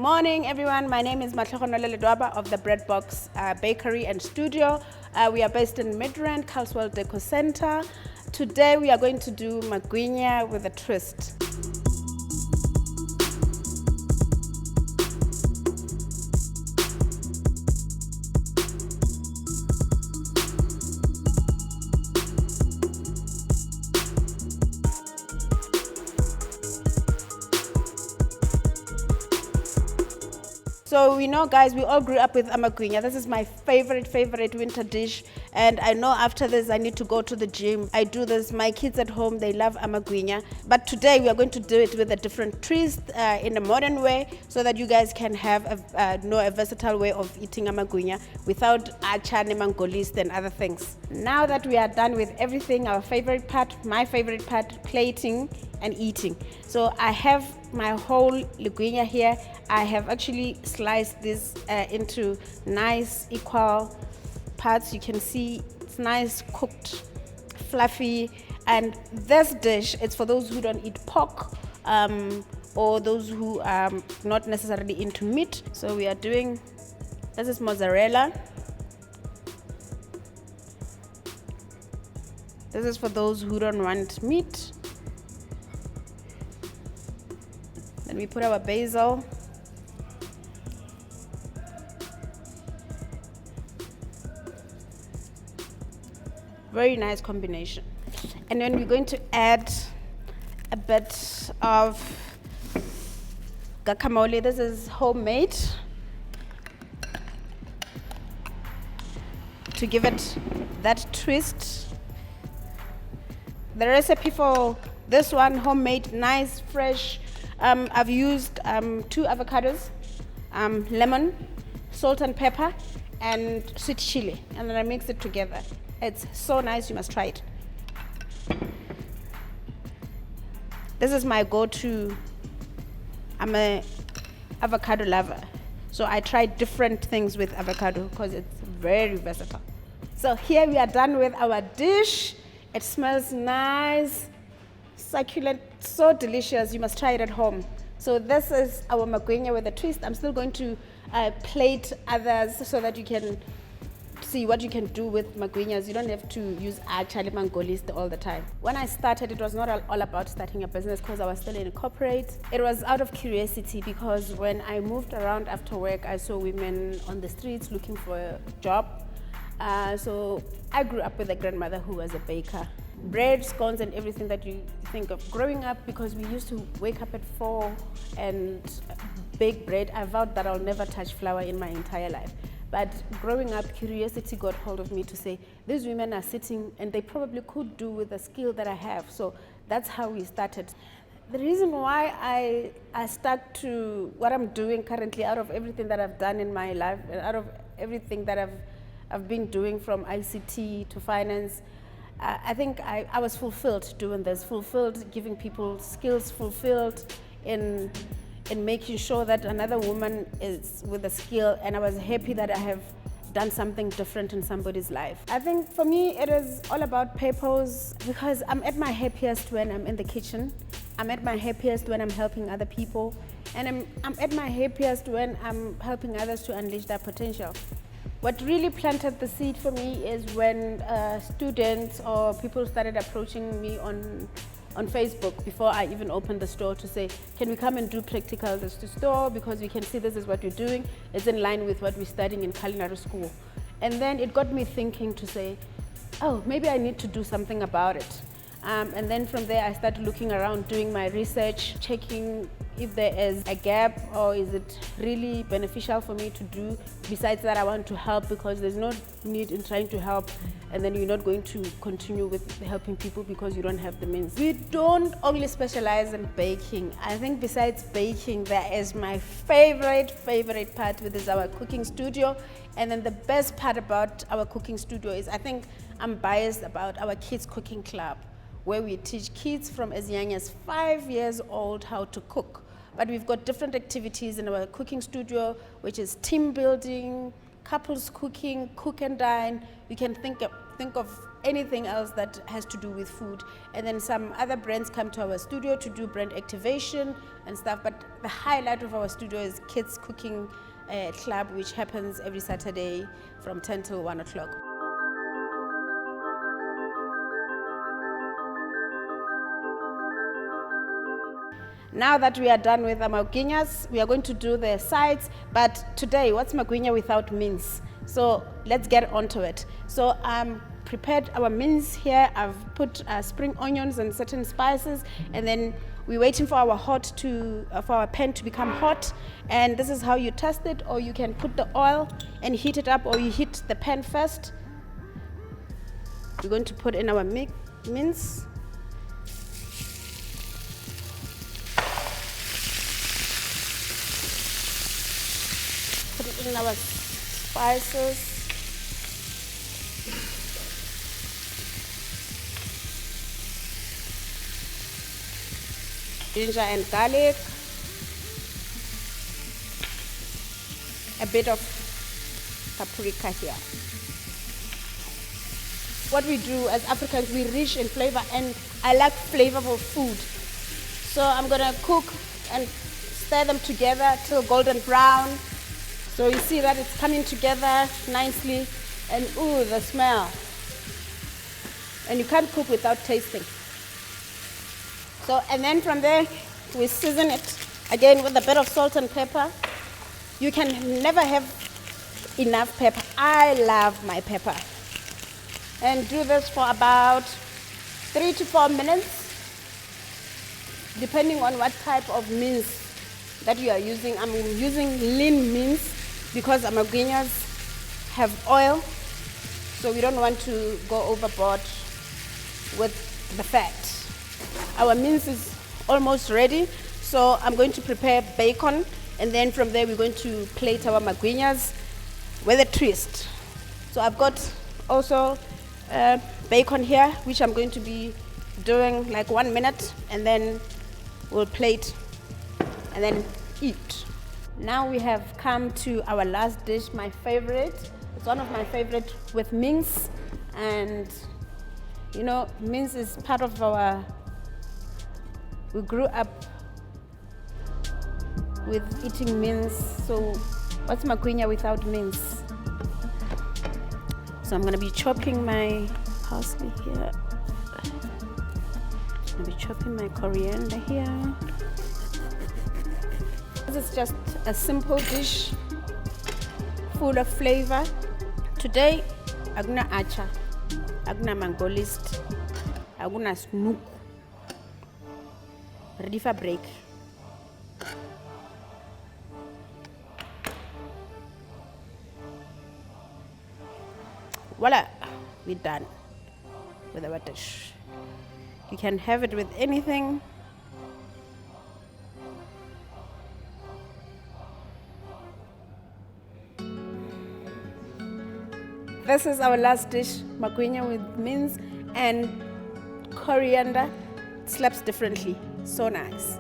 morning, everyone. My name is Matlogonole Ledwaba of the Bread Box Bakery and Studio. We are based in Midrand, Carlswell Deco Center. Today we are going to do magwinya with a twist. So we know, guys, we all grew up with magwinya. This is my favorite winter dish, and I know after this I need to go to the gym. I do this. My kids at home, they love magwinya, but today we are going to do it with a different twist in a modern way, so that you guys can have a versatile way of eating magwinya without achane mangolis and other things. Now that we are done with everything, our favorite part, my favorite part, plating and eating. So I have my whole magwinya here. I have actually sliced this into nice equal parts. You can see it's nice, cooked, fluffy. And this dish, it's for those who don't eat pork or those who are not necessarily into meat. So we are doing, this is mozzarella. This is for those who don't want meat. Then we put our basil. Very nice combination. And then we're going to add a bit of guacamole. This is homemade, to give it that twist. The recipe for this one, homemade, nice, fresh. I've used 2 avocados, lemon, salt and pepper, and sweet chili, and then I mix it together. It's so nice, you must try it. This is my go-to. I'm an avocado lover, so I try different things with avocado because it's very versatile. So here we are done with our dish. It smells nice, succulent, so delicious. You must try it at home. So this is our magwinya with a twist. I'm still going to plate others so that you can see what you can do with magwinyas. You don't have to use achale mangolis all the time. When I started, it was not all about starting a business because I was still in corporate. It was out of curiosity because when I moved around after work, I saw women on the streets looking for a job. So I grew up with a grandmother who was a baker. Bread, scones, and everything that you think of. Growing up, because we used to wake up at 4 and bake bread, I vowed that I'll never touch flour in my entire life. But growing up, curiosity got hold of me to say, these women are sitting and they probably could do with the skill that I have. So that's how we started. The reason why I stuck to what I'm doing currently, out of everything that I've done in my life, and out of everything that I've been doing, from ICT to finance, I think I was fulfilled doing this, fulfilled giving people skills, fulfilled in making sure that another woman is with a skill, and I was happy that I have done something different in somebody's life. I think for me it is all about purpose, because I'm at my happiest when I'm in the kitchen. I'm at my happiest when I'm helping other people, and I'm at my happiest when I'm helping others to unleash their potential. What really planted the seed for me is when students or people started approaching me on Facebook before I even opened the store to say, can we come and do practicals at the store, because we can see this is what you're doing. It's in line with what we're studying in culinary school. And then it got me thinking to say, oh, maybe I need to do something about it. And then from there I started looking around, doing my research, checking if there is a gap or is it really beneficial for me to do. Besides that, I want to help, because there's no need in trying to help and then you're not going to continue with helping people because you don't have the means. We don't only specialize in baking. I think besides baking, there is my favorite part, which is our cooking studio. And then the best part about our cooking studio is, I think I'm biased about our kids cooking club, where we teach kids from as young as 5 years old how to cook. But we've got different activities in our cooking studio, which is team building, couples cooking, cook and dine. You can think of anything else that has to do with food. And then some other brands come to our studio to do brand activation and stuff. But the highlight of our studio is Kids Cooking Club, which happens every Saturday from 10 till 1 o'clock. Now that we are done with the magwinyas, we are going to do the sides. But today, what's magwinya without mince? So let's get onto it. So prepared our mince here. I've put spring onions and certain spices, and then we're waiting for our for our pan to become hot. And this is how you test it, or you can put the oil and heat it up, or you heat the pan first. We're going to put in our mince. Put it in our spices. Ginger and garlic. A bit of paprika here. What we do as Africans, we're rich in flavor, and I like flavorful food. So I'm gonna cook and stir them together till golden brown. So you see that it's coming together nicely, and ooh, the smell. And you can't cook without tasting. So, and then from there, we season it again with a bit of salt and pepper. You can never have enough pepper. I love my pepper. And do this for about 3 to 4 minutes, depending on what type of mince that you are using. I'm using lean mince because magwinyas have oil, so we don't want to go overboard with the fat. Our mince is almost ready, so I'm going to prepare bacon, and then from there we're going to plate our magwinyas with a twist. So I've got also bacon here, which I'm going to be doing like 1 minute, and then we'll plate and then eat. Now we have come to our last dish, my favorite. It's one of my favorite with mince, and you know, mince is part of we grew up with eating mince, so what's magwinya without mince? So I'm gonna be chopping my parsley here. I'm gonna be chopping my coriander here. This is just a simple dish full of flavor. Today, aguna acha, aguna mango list, aguna snook. Ready for break. Voila, we're done with our dish. You can have it with anything. This is our last dish, magwinya with mince and coriander. It slaps differently. So nice.